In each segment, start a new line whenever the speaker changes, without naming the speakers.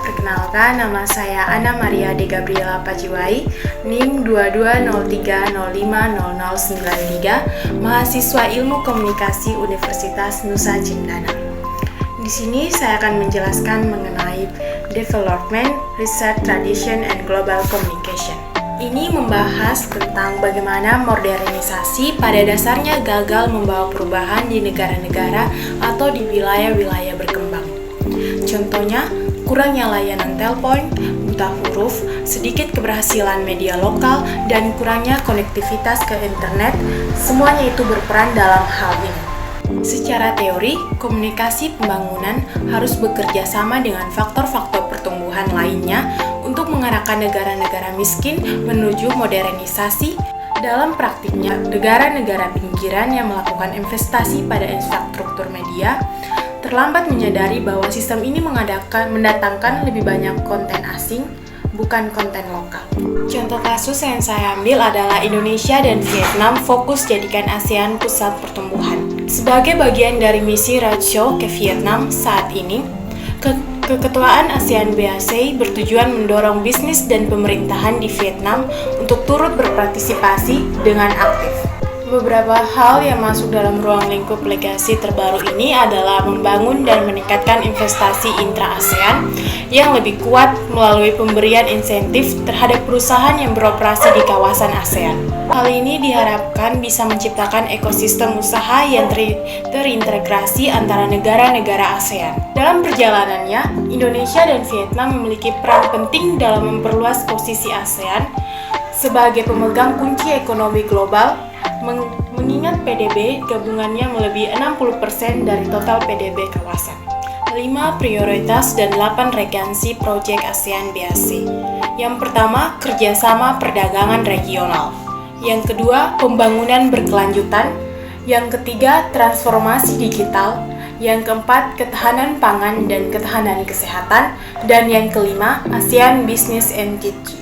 perkenalkan nama saya Ana Maria de Gabriela Pajiwai, NIM 2203050093, mahasiswa Ilmu Komunikasi Universitas Nusa Cendana. Di sini saya akan menjelaskan mengenai Development, Research, Tradition, and Global Communication. Ini membahas tentang bagaimana modernisasi pada dasarnya gagal membawa perubahan di negara-negara atau di wilayah-wilayah berkembang. Contohnya, kurangnya layanan telepon, buta huruf, sedikit keberhasilan media lokal, dan kurangnya konektivitas ke internet, semuanya itu berperan dalam hal ini. Secara teori, komunikasi pembangunan harus bekerja sama dengan faktor-faktor pertumbuhan lainnya untuk mengarahkan negara-negara miskin menuju modernisasi. Dalam praktiknya, negara-negara pinggiran yang melakukan investasi pada infrastruktur media terlambat menyadari bahwa sistem ini mendatangkan lebih banyak konten asing, bukan konten lokal. Contoh kasus yang saya ambil adalah Indonesia dan Vietnam fokus jadikan ASEAN pusat pertumbuhan. Sebagai bagian dari misi roadshow ke Vietnam saat ini, Keketuaan ASEAN BAC bertujuan mendorong bisnis dan pemerintahan di Vietnam untuk turut berpartisipasi dengan aktif. Beberapa hal yang masuk dalam ruang lingkup legasi terbaru ini adalah membangun dan meningkatkan investasi intra-ASEAN yang lebih kuat melalui pemberian insentif terhadap perusahaan yang beroperasi di kawasan ASEAN. Hal ini diharapkan bisa menciptakan ekosistem usaha yang terintegrasi antara negara-negara ASEAN. Dalam perjalanannya, Indonesia dan Vietnam memiliki peran penting dalam memperluas posisi ASEAN sebagai pemegang kunci ekonomi global. Mengingat PDB gabungannya melebihi 60% dari total PDB kawasan. 5 prioritas dan 8 regensi proyek ASEAN BAC. Yang pertama, kerjasama perdagangan regional. Yang kedua, pembangunan berkelanjutan. Yang ketiga, transformasi digital. Yang keempat, ketahanan pangan dan ketahanan kesehatan. Dan yang kelima, ASEAN Business Entity.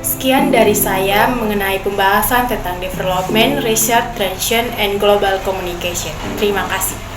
Sekian dari saya mengenai pembahasan tentang Development, Research, Tradition, and Global Communication. Terima kasih.